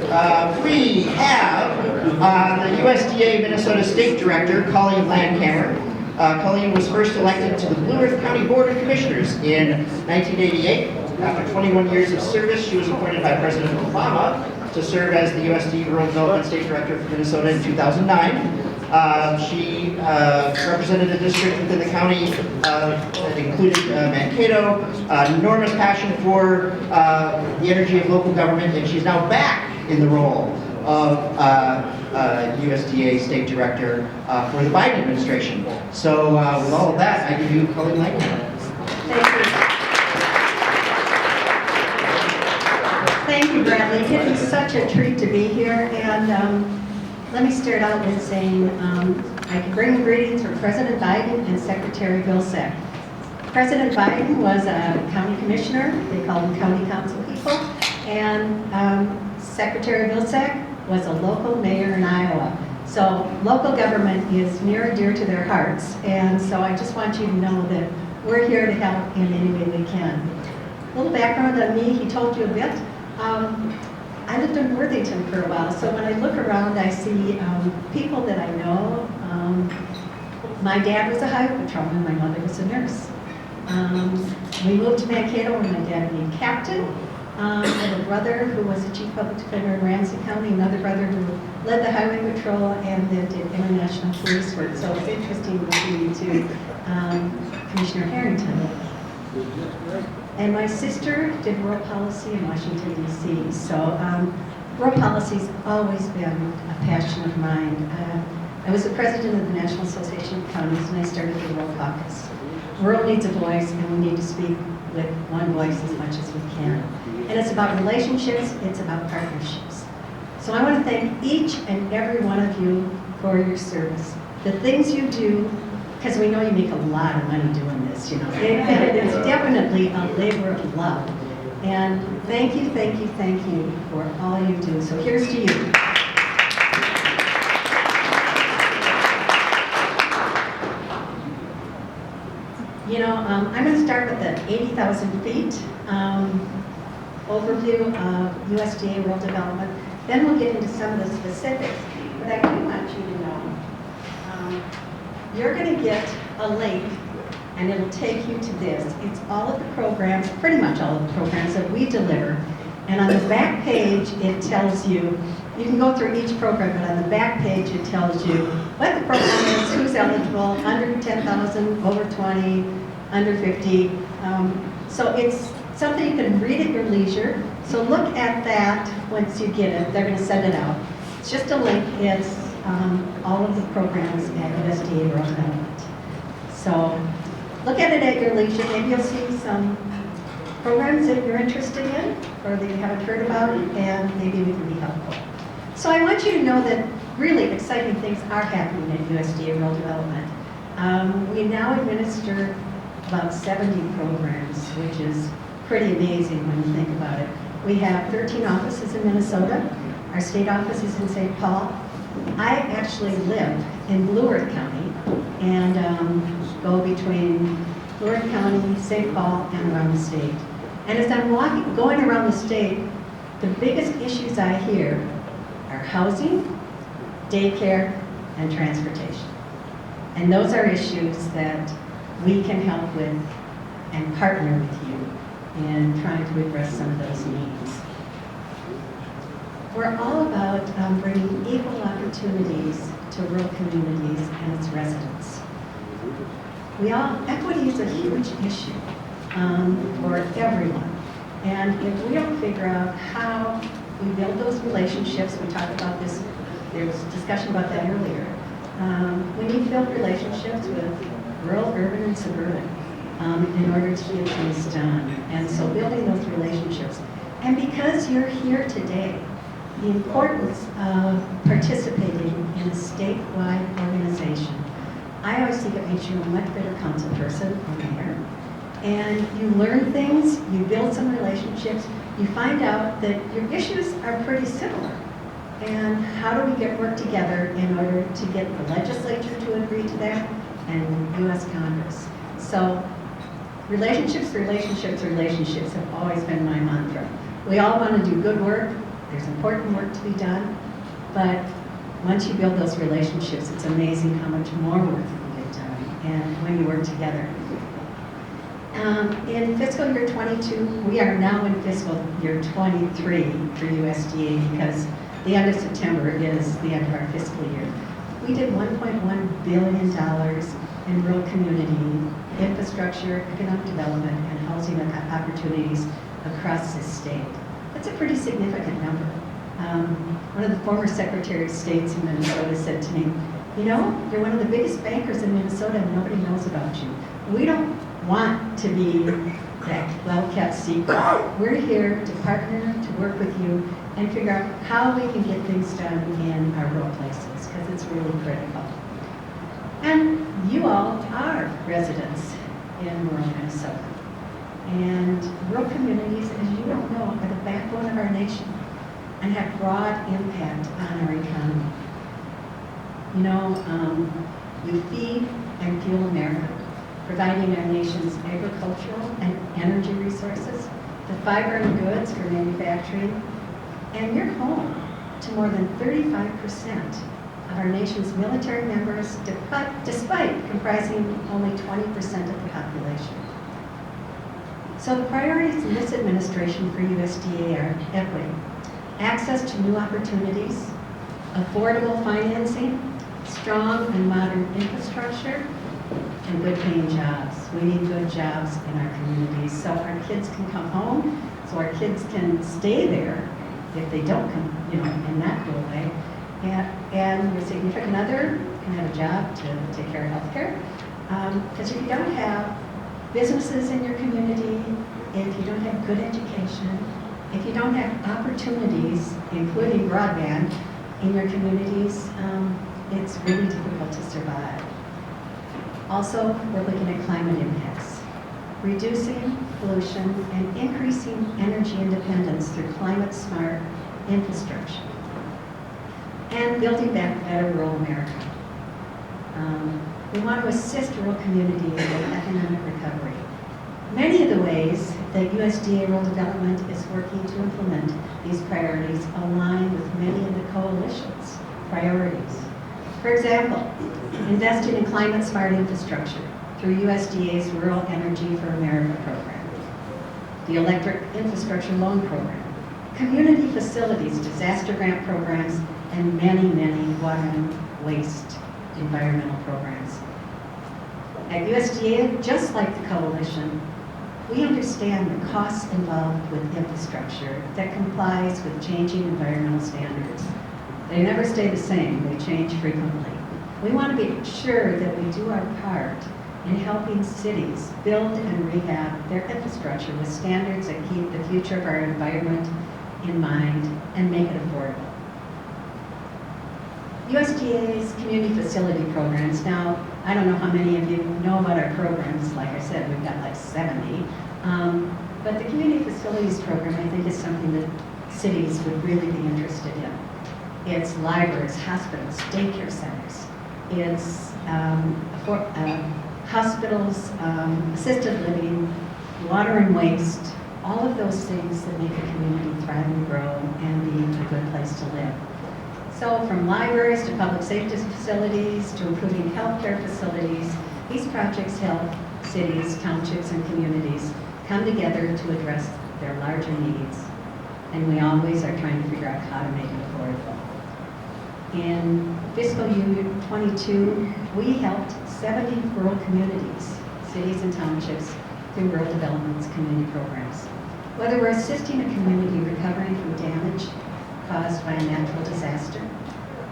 We have the USDA Minnesota State Director, Colleen Landkamer. Colleen was first elected to the Blue Earth County Board of Commissioners in 1988. After 21 years of service, she was appointed by President Obama to serve as the USDA Rural Development State Director for Minnesota in 2009. She represented a district within the county that included Mankato, enormous passion for the energy of local government, and she's now back in the role of USDA State Director for the Biden administration. So with all of that, I give you Colleen Landkamer. Thank you. Thank you, Bradley. It is such a treat to be here, and let me start out with saying I can bring the greetings from President Biden and Secretary Vilsack. President Biden was a county commissioner, they called them county council people, and Secretary Vilsack was a local mayor in Iowa. So local government is near and dear to their hearts, and so I just want you to know that we're here to help in any way we can. A little background on me, he told you a bit. I lived in Worthington for a while, so when I look around, I see people that I know. My dad was a highway patrolman, my mother was a nurse. We moved to Mankato when my dad became captain. I had a brother who was a chief public defender in Ramsey County, another brother who led the highway patrol and then did international police work. So it's interesting listening to Commissioner Harrington. And my sister did rural policy in Washington, D.C. So rural policy's always been a passion of mine. I was the president of the National Association of Counties, and I started the Rural Caucus. Rural needs a voice, and we need to speak with one voice as much as we can. And it's about relationships, it's about partnerships. So I want to thank each and every one of you for your service. The things you do, because we know you make a lot of money doing this, you know. It's definitely a labor of love. And thank you, thank you, thank you for all you do. So here's to you. You know, I'm going to start with the 80,000 feet overview of USDA rural development. Then we'll get into some of the specifics. But I do want you to know, you're going to get a link, and it'll take you to this. It's all of the programs, pretty much all of the programs that we deliver. And on the back page, it tells you, you can go through each program, but on the back page, it tells you what the program is, who's eligible, under 10,000, over 20, under 50. So it's something you can read at your leisure. So look at that once you get it. They're going to send it out. It's just a link. It's all of the programs at USDA Rural Development. So look at it at your leisure. Maybe you'll see some programs that you're interested in or that you haven't heard about, and maybe we can be helpful. So I want you to know that really exciting things are happening at USDA Rural Development. We now administer about 70 programs, which is pretty amazing when you think about it. We have 13 offices in Minnesota. Our state office is in St. Paul. I actually live in Blue Earth County and go between Blue Earth County, St. Paul, and around the state. And as I'm going around the state, the biggest issues I hear are housing, daycare, and transportation. And those are issues that we can help with and partner with you in trying to address some of those needs. We're all about bringing equal opportunities to rural communities and its residents. Equity is a huge issue for everyone. And if we don't figure out how we build those relationships, we talked about this, there was discussion about that earlier. We need to build relationships with rural, urban, and suburban in order to get things done. And so building those relationships. And because you're here today, the importance of participating in a statewide organization. I always think it makes you a much better council person or mayor. And you learn things, you build some relationships, you find out that your issues are pretty similar. And how do we work together in order to get the legislature to agree to that and the U.S. Congress? So relationships, relationships, relationships have always been my mantra. We all want to do good work, There's important work to be done, but once you build those relationships, it's amazing how much more work can get done, and when you work together. In fiscal year 22, we are now in fiscal year 23 for USDA because the end of September is the end of our fiscal year. We did $1.1 billion in rural community infrastructure, economic development, and housing opportunities across this state. That's a pretty significant number. One of the former secretaries of states in Minnesota said to me, you know, you're one of the biggest bankers in Minnesota and nobody knows about you. We don't want to be that well-kept secret. We're here to partner, to work with you, and figure out how we can get things done in our rural places, because it's really critical. And you all are residents in rural Minnesota. And rural communities, as you all know, are the backbone of our nation and have broad impact on our economy. You know, you feed and fuel America, providing our nation's agricultural and energy resources, the fiber and goods for manufacturing, and you're home to more than 35% of our nation's military members, despite comprising only 20% of the population. So the priorities in this administration for USDA are equity, access to new opportunities, affordable financing, strong and modern infrastructure, and good paying jobs. We need good jobs in our communities so our kids can come home, so our kids can stay there if they don't come, you know, and not go away. And your significant other can have a job to take care of health care. Because if you don't have businesses in your community, if you don't have good education, if you don't have opportunities, including broadband, in your communities, it's really difficult to survive. Also, we're looking at climate impacts, reducing pollution and increasing energy independence through climate-smart infrastructure, and building back better rural America. We want to assist rural communities in economic recovery. Many of the ways that USDA Rural Development is working to implement these priorities align with many of the coalition's priorities. For example, investing in climate-smart infrastructure through USDA's Rural Energy for America program, the Electric Infrastructure Loan Program, community facilities, disaster grant programs, and many, many water and waste environmental programs. At USDA, just like the coalition, we understand the costs involved with infrastructure that complies with changing environmental standards. They never stay the same, they change frequently. We want to be sure that we do our part in helping cities build and rehab their infrastructure with standards that keep the future of our environment in mind and make it affordable. USDA's community facility programs, now, I don't know how many of you know about our programs. Like I said, we've got like 70. But the community facilities program, I think, is something that cities would really be interested in. It's libraries, hospitals, daycare centers. It's hospitals, assisted living, water and waste, all of those things that make a community thrive and grow and be a good place to live. So from libraries to public safety facilities to improving healthcare facilities, these projects help cities, townships, and communities come together to address their larger needs. And we always are trying to figure out how to make it affordable. In fiscal year 22, we helped 70 rural communities, cities and townships, through Rural Development's community programs. Whether we're assisting a community recovering from damage caused by a natural disaster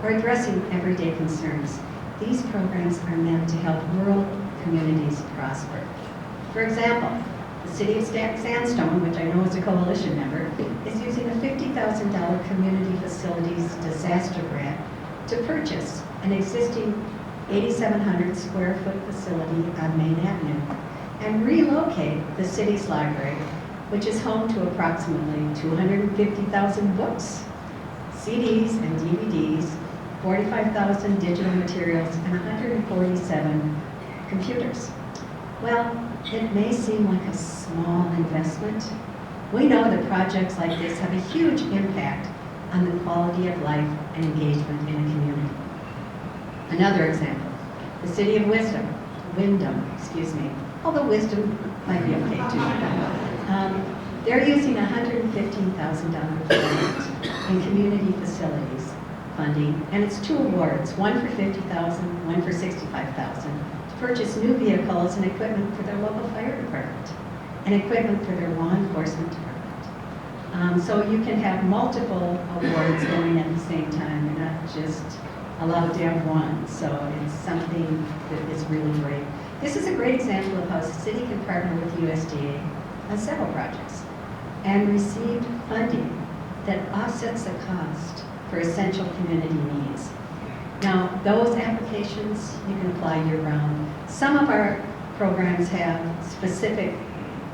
or addressing everyday concerns, these programs are meant to help rural communities prosper. For example, the City of Sandstone, which I know is a coalition member, is using a $50,000 community facilities disaster grant to purchase an existing 8,700 square foot facility on Main Avenue and relocate the city's library, which is home to approximately 250,000 books, CDs and DVDs, 45,000 digital materials, and 147 computers. Well, it may seem like a small investment. We know that projects like this have a huge impact on the quality of life and engagement in a community. Another example, the city of Wyndham, although Wisdom might be okay too. They're using $115,000 grant in community facilities funding, and it's 2 awards, one for $50,000, one for $65,000, to purchase new vehicles and equipment for their local fire department and equipment for their law enforcement department. So you can have multiple awards going at the same time and not just allowed to have one. So it's something that is really great. This is a great example of how the city can partner with USDA on several projects and receive funding that offsets the cost for essential community needs. Now, those applications you can apply year-round. Some of our programs have specific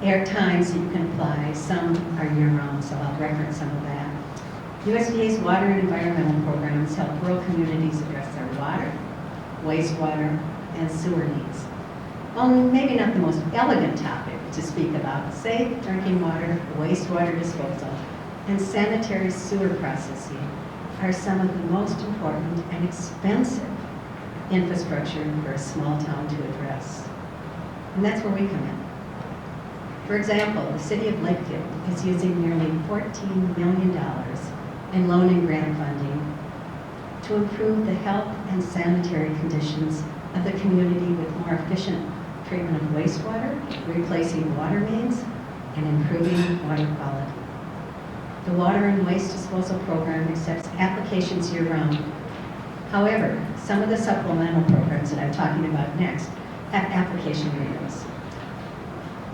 air times that you can apply. Some are year-round, so I'll reference some of that. USDA's water and environmental programs help rural communities address their water, wastewater, and sewer needs. Well, maybe not the most elegant topic to speak about, safe drinking water, wastewater disposal, and sanitary sewer processing are some of the most important and expensive infrastructure for a small town to address. And that's where we come in. For example, the city of Lakefield is using nearly $14 million in loan and grant funding to improve the health and sanitary conditions of the community with more efficient treatment of wastewater, replacing water mains, and improving water quality. The water and waste disposal program accepts applications year-round. However, some of the supplemental programs that I'm talking about next have application windows.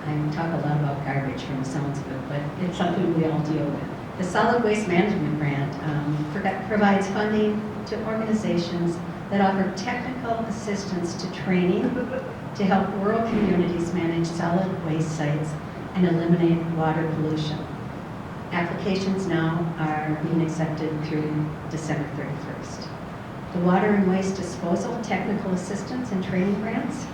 I talk a lot about garbage from the sounds of it, but it's something we all deal with. The Solid Waste Management Grant provides funding to organizations that offer technical assistance to training to help rural communities manage solid waste sites and eliminate water pollution. Applications now are being accepted through December 31st. The Water and Waste Disposal Technical Assistance and Training Grants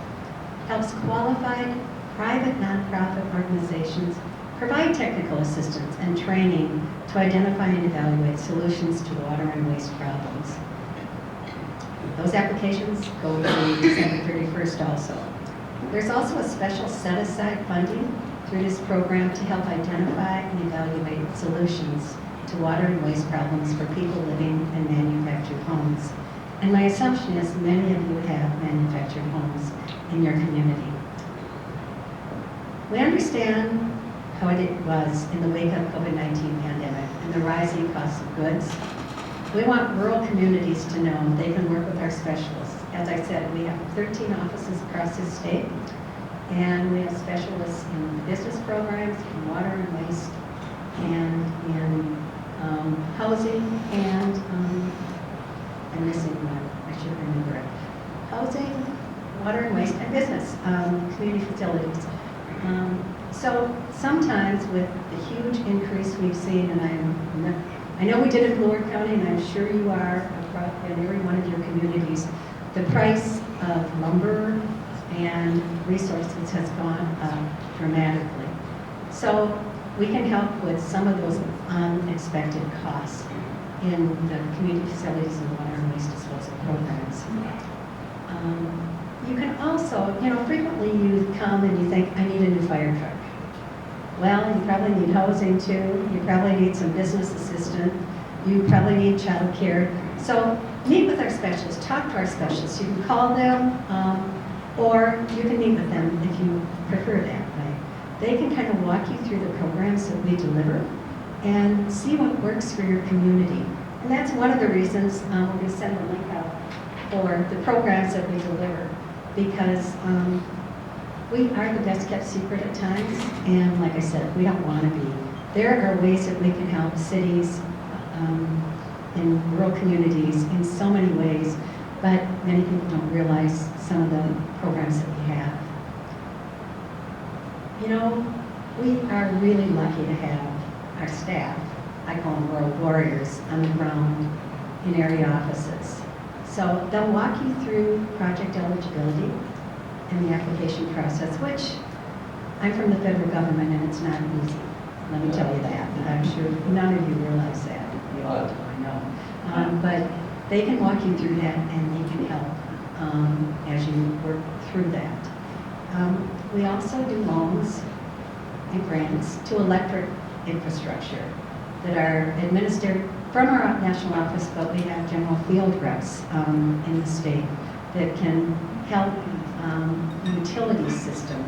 helps qualified private nonprofit organizations provide technical assistance and training to identify and evaluate solutions to water and waste problems. Those applications go through December 31st also. There's also a special set-aside funding through this program to help identify and evaluate solutions to water and waste problems for people living in manufactured homes. And my assumption is many of you have manufactured homes in your community. We understand how it was in the wake of COVID-19 pandemic and the rising cost of goods. We want rural communities to know they can work with our specialists. As I said, we have 13 offices across the state, and we have specialists in business programs, in water and waste, and in housing, and I'm missing one, I should remember it. Housing, water and waste, and business, community facilities. So sometimes with the huge increase we've seen, and I know we did in Blue County, and I'm sure you are in every one of your communities, the price of lumber and resources has gone up dramatically. So we can help with some of those unexpected costs in the community facilities and water and waste disposal programs. You can also, frequently you come and you think, I need a new fire truck. Well, you probably need housing too. You probably need some business assistant. You probably need child care. So meet with our specialists, talk to our specialists. You can call them, or you can meet with them if you prefer that way. They can kind of walk you through the programs that we deliver and see what works for your community. And that's one of the reasons we're going to send a link out for the programs that we deliver, because we are the best kept secret at times, and like I said, we don't want to be. There are ways that we can help cities in rural communities in so many ways, but many people don't realize some of the programs that we have. We are really lucky to have our staff, I call them rural warriors, on the ground in area offices. So they'll walk you through project eligibility and the application process, which I'm from the federal government and it's not easy. Let me tell you that, and I'm sure none of you realize that. the old, I know. But they can walk you through that and they can help as you work through that. We also do loans and grants to electric infrastructure that are administered from our national office, but we have general field reps in the state that can help the utility system.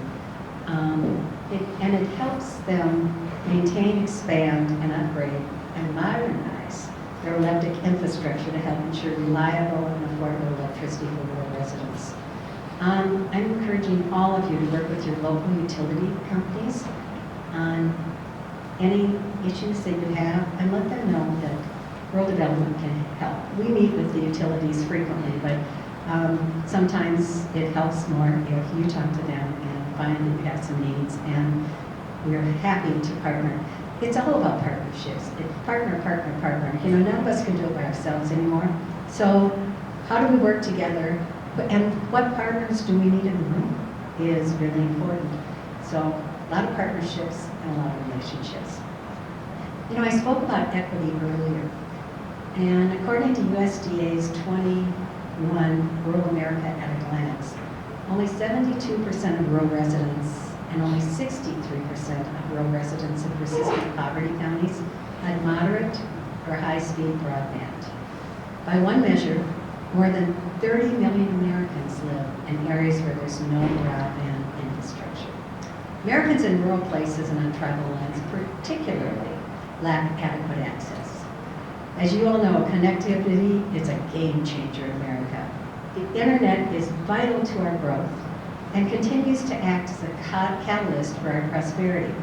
And it helps them maintain, expand, and upgrade and modernize their electric infrastructure to help ensure reliable and affordable electricity for rural residents. I'm encouraging all of you to work with your local utility companies on any issues that you have and let them know that rural development can help. We meet with the utilities frequently, but sometimes it helps more if you talk to them and find that you have some needs, and we're happy to partner. It's all about partnerships. It's partner, partner, partner. You know, none of us can do it by ourselves anymore. So how do we work together? And what partners do we need in the room is really important. So a lot of partnerships and a lot of relationships. You know, I spoke about equity earlier. And according to USDA's 21 Rural America at a Glance, only 72% of rural residents and only 63% of rural residents in persistent poverty counties had moderate or high-speed broadband. By one measure, more than 30 million Americans live in areas where there's no broadband infrastructure. Americans in rural places and on tribal lands particularly lack adequate access. As you all know, connectivity is a game changer in America. The internet is vital to our growth and continues to act as a catalyst for our prosperity.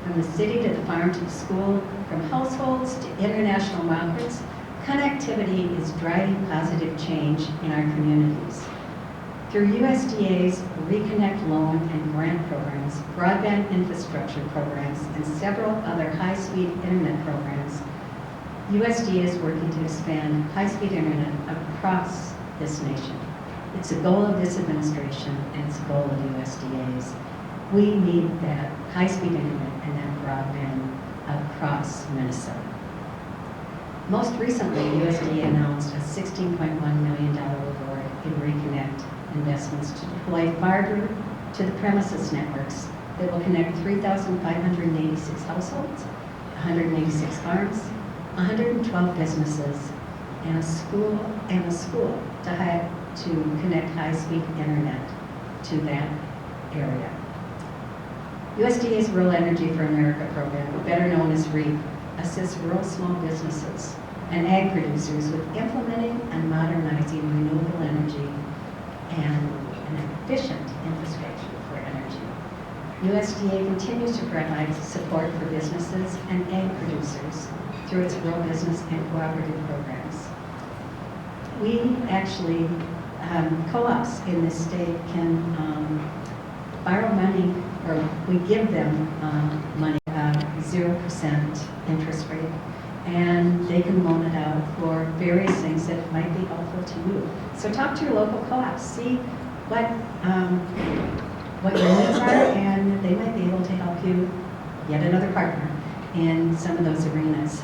From the city to the farm to the school, from households to international markets, connectivity is driving positive change in our communities. Through USDA's Reconnect loan and grant programs, broadband infrastructure programs, and several other high-speed internet programs, USDA is working to expand high-speed internet across this nation. It's a goal of this administration, and it's a goal of USDA's. We need that high-speed internet and that broadband across Minnesota. Most recently, USDA announced a $16.1 million award in Reconnect investments to deploy fiber to the premises networks that will connect 3,586 households, 186 farms, 112 businesses, and a school to connect high-speed internet to that area. USDA's Rural Energy for America program, better known as REAP, assists rural small businesses and ag producers with implementing and modernizing renewable energy and an efficient infrastructure for energy. USDA continues to provide support for businesses and ag producers through its rural business and cooperative programs. We actually, co-ops in this state can borrow money, or we give them money, 0% interest rate, and they can loan it out for various things that might be helpful to you. So talk to your local co-ops, see what your needs are, and they might be able to help you, yet another partner, in some of those arenas.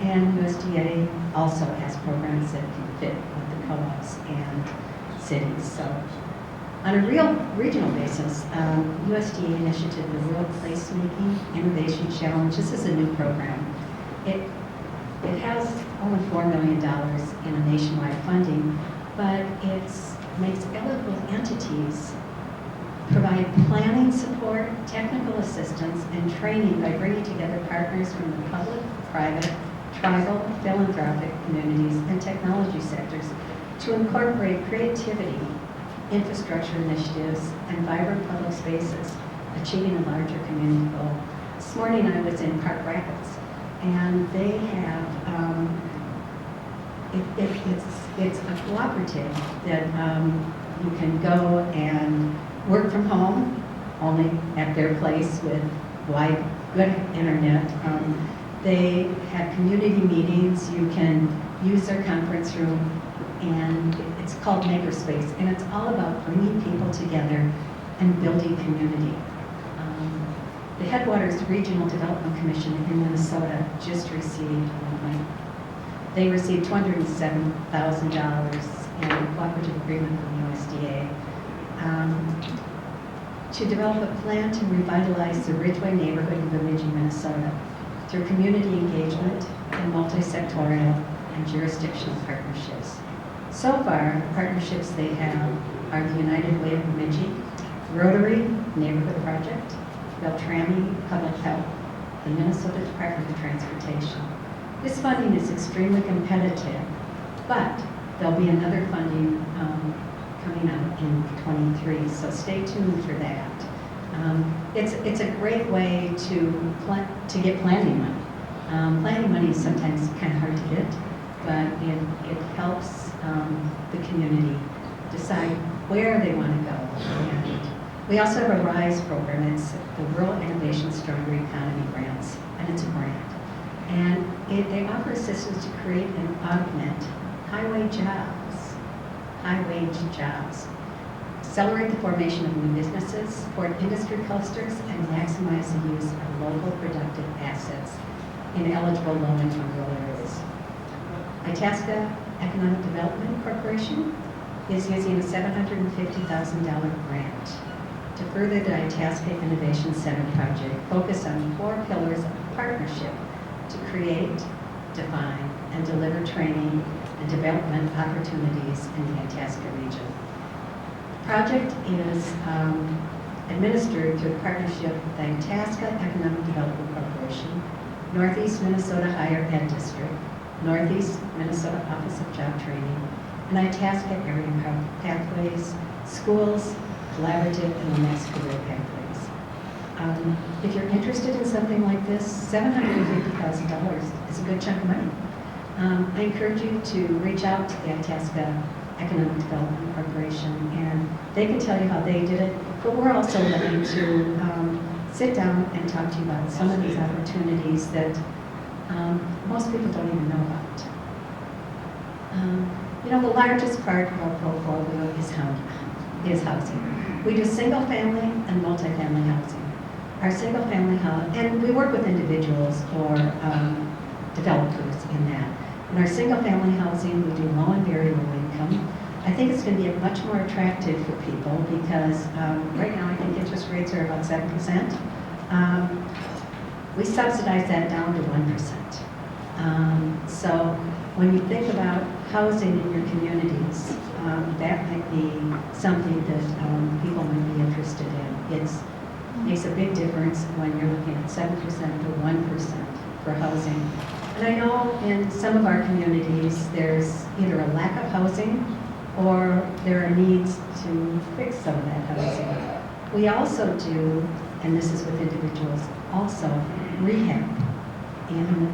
And USDA also has programs that can fit with the co-ops and cities. So on a regional basis, USDA initiative, the Rural Placemaking Innovation Challenge, this is a new program. It has only $4 million in a nationwide funding, but it makes eligible entities provide planning support, technical assistance, and training by bringing together partners from the public, private, tribal, philanthropic communities, and technology sectors to incorporate creativity, infrastructure initiatives, and vibrant public spaces, achieving a larger community goal. This morning I was in Park Rapids, and they have, it's a cooperative that you can go and work from home, only at their place with good internet. They have community meetings. You can use their conference room, and it's called Makerspace, and it's all about bringing people together and building community. The Headwaters Regional Development Commission in Minnesota just received they received $207,000 in a cooperative agreement from USDA to develop a plan to revitalize the Ridgeway neighborhood in Bemidji, Minnesota through community engagement and multi-sectorial and jurisdictional partnerships. So far, the partnerships they have are the United Way of Bemidji, Rotary Neighborhood Project, Beltrami Public Health, the Minnesota Department of Transportation. This funding is extremely competitive, but there'll be another funding coming out in '23, so stay tuned for that. It's a great way to get planning money. Planning money is sometimes kind of hard to get, but it helps the community decide where they want to go. And we also have a RISE program. It's the Rural Innovation Stronger Economy Grants, and it's a grant. And they offer assistance to create and augment high-wage jobs, accelerate the formation of new businesses, support industry clusters, and maximize the use of local productive assets in eligible low-income rural areas. Itasca Economic Development Corporation is using a $750,000 grant to further the Itasca Innovation Center project, focused on 4 pillars of partnership to create, define, and deliver training and development opportunities in the Itasca region. The project is administered through the partnership with the Itasca Economic Development Corporation, Northeast Minnesota Higher Ed District, Northeast Minnesota Office of Job Training, and Itasca Area Pathways, Schools, Collaborative, and Lamax Career Pathways. If you're interested in something like this, $750,000 is a good chunk of money. I encourage you to reach out to the Itasca Economic Development Corporation, and they can tell you how they did it. But we're also willing to sit down and talk to you about some of these opportunities that most people don't even know about. The largest part of our portfolio is housing. We do single-family and multifamily housing. Our single-family house, and we work with individuals or developers in that. In our single-family housing, we do low and very low income. I think it's going to be much more attractive for people because right now I think interest rates are about 7%. We subsidize that down to 1%. So when you think about housing in your communities, that might be something that people might be interested in. It makes a big difference when you're looking at 7% to 1% for housing. And I know in some of our communities, there's either a lack of housing or there are needs to fix some of that housing. We also do, and this is with individuals, also rehab in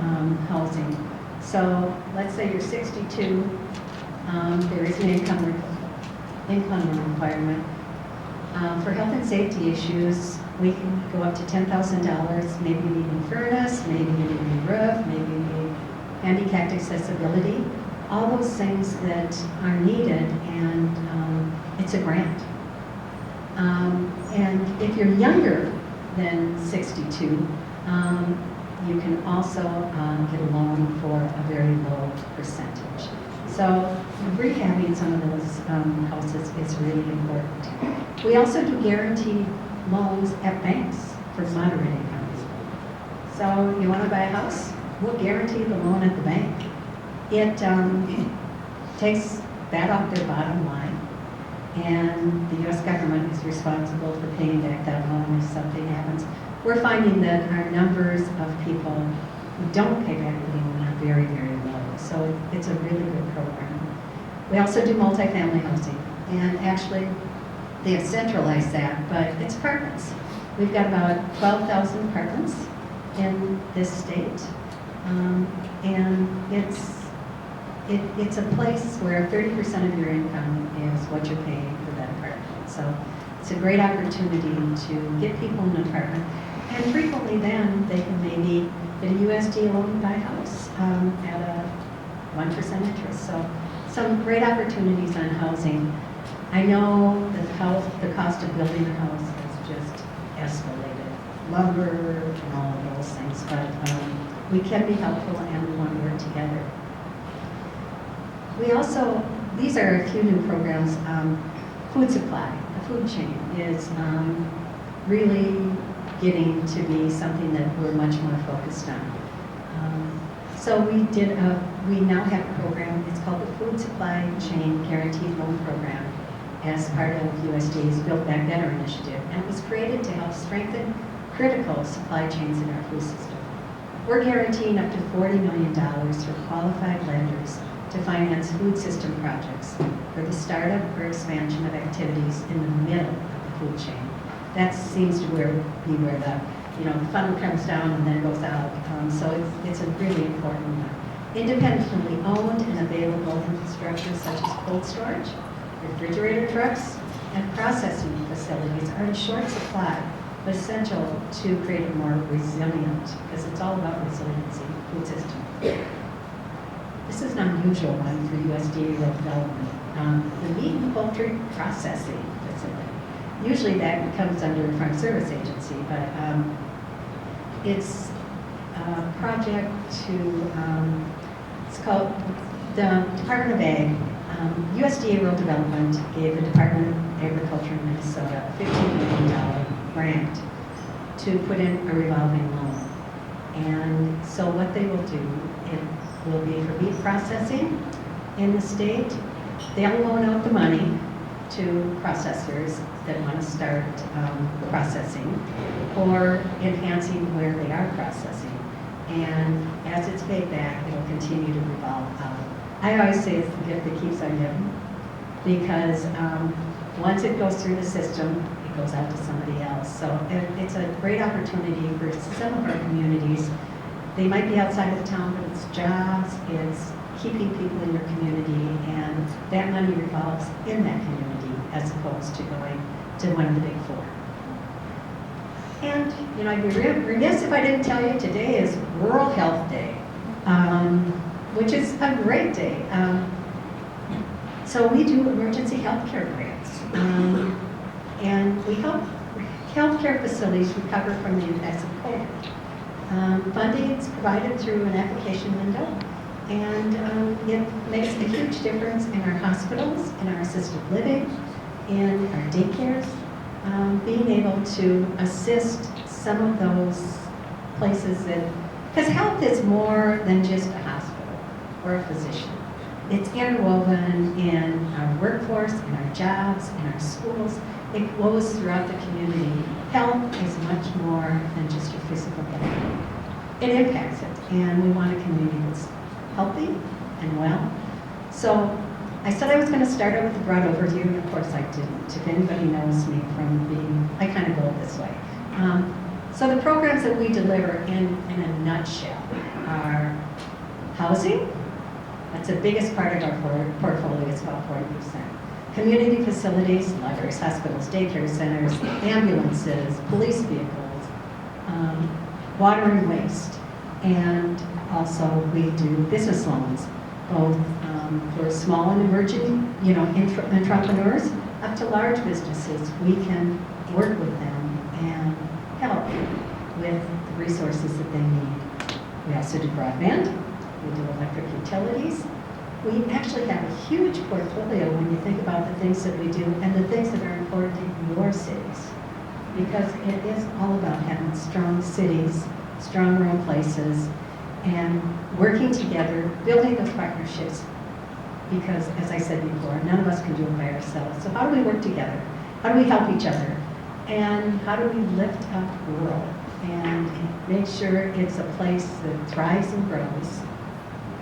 housing. So let's say you're 62, there is an income requirement. For health and safety issues, we can go up to $10,000. Maybe you need a furnace, maybe you need a new roof, maybe you need handicapped accessibility. All those things that are needed, and it's a grant. And if you're younger than 62, you can also get a loan for a very low percentage. So rehabbing some of those houses is really important. We also do guaranteed loans at banks for moderate incomes. So you want to buy a house? We'll guarantee the loan at the bank. It takes that off their bottom line, and the U.S. government is responsible for paying back that loan if something happens. We're finding that our numbers of people who don't pay back the loan are very, very low. So it's a really good program. We also do multifamily housing, and actually they have centralized that, but it's apartments. We've got about 12,000 apartments in this state, and it's a place where 30% of your income is what you're paying for that apartment. So it's a great opportunity to get people an apartment, and frequently then they can maybe get a USDA loan to buy a house at a 1% interest. So some great opportunities on housing. I know that the cost of building a house has just escalated. lumber and all of those things, but we can be helpful and we want to work together. We also, these are a few new programs. Food supply, the food chain is really getting to be something that we're much more focused on. So we now have a program, it's called the Food Supply Chain Guaranteed Loan Program as part of USDA's Build Back Better initiative, and it was created to help strengthen critical supply chains in our food system. We're guaranteeing up to $40 million for qualified lenders to finance food system projects for the startup or expansion of activities in the middle of the food chain. That seems to be where the funnel comes down and then goes out. So it's a really important one. Independently owned and available infrastructure such as cold storage, refrigerator trucks, and processing facilities are in short supply, but essential to create a more resilient, because it's all about resiliency, food system. This is an unusual one for USDA rural development. The meat and poultry processing facility. Usually that comes under a farm service agency, but it's a project it's called the Department of Ag. USDA Rural Development gave the Department of Agriculture in Minnesota a $15 million grant to put in a revolving loan. And so what they will do, it will be for meat processing in the state. They'll loan out the money to processors that want to start processing or enhancing where they are processing. And as it's paid back, it'll continue to revolve out. I always say it's the gift that keeps on giving, because once it goes through the system, it goes out to somebody else. So it's a great opportunity for some of our communities. They might be outside of the town, but it's jobs, it's keeping people in your community, and that money revolves in that community as opposed to going to one of the big four. And, I'd be remiss if I didn't tell you today is Rural Health Day, which is a great day. So we do emergency healthcare grants, and we help healthcare facilities recover from the effects of COVID. Funding is provided through an application window, and it makes a huge difference in our hospitals, in our assisted living, in our daycares, being able to assist some of those places that, because health is more than just a hospital or a physician. It's interwoven in our workforce, in our jobs, in our schools. It flows throughout the community. Health is much more than just your physical health. It impacts it, and we want a community that's healthy and well. So I said I was going to start out with a broad overview, and of course I didn't. If anybody knows me from being, I kind of go this way. So the programs that we deliver in a nutshell are housing. That's the biggest part of our portfolio, it's about 40%. Community facilities, libraries, hospitals, daycare centers, ambulances, police vehicles, water and waste. And also we do business loans, both for small and emerging, entrepreneurs, up to large businesses. We can work with them and help with the resources that they need. We also do broadband. We do electric utilities. We actually have a huge portfolio when you think about the things that we do and the things that are important in your cities. Because it is all about having strong cities, strong rural places, and working together, building those partnerships. Because, as I said before, none of us can do it by ourselves. So how do we work together? How do we help each other? And how do we lift up rural and make sure it's a place that thrives and grows?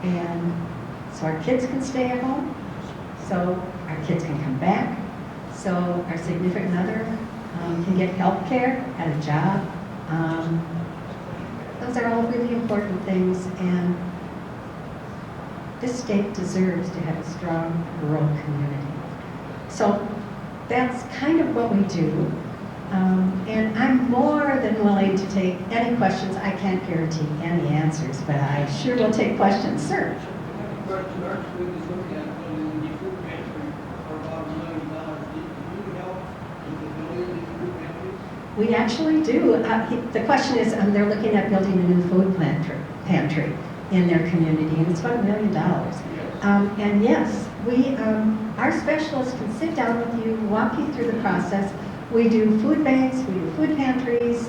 And so our kids can stay at home, so our kids can come back, so our significant other can get health care at a job. Those are all really important things, and this state deserves to have a strong rural community. So that's kind of what we do. And I'm more than willing to take any questions. I can't guarantee any answers, but I sure will take questions. Sir? Question, our school is looking at building the food pantry for about $1 million. Do you help with the building of the food pantry? We actually do. The question is, they're looking at building a new food pantry in their community, and it's about $1 million. And yes, our specialists can sit down with you, walk you through the process. We do food banks, we do food pantries,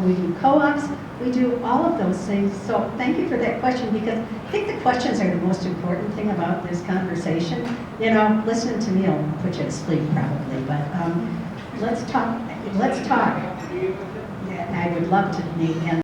we do co-ops, we do all of those things. So thank you for that question, because I think the questions are the most important thing about this conversation. You know, listening to me will put you to sleep probably, but let's talk. I would love to meet. And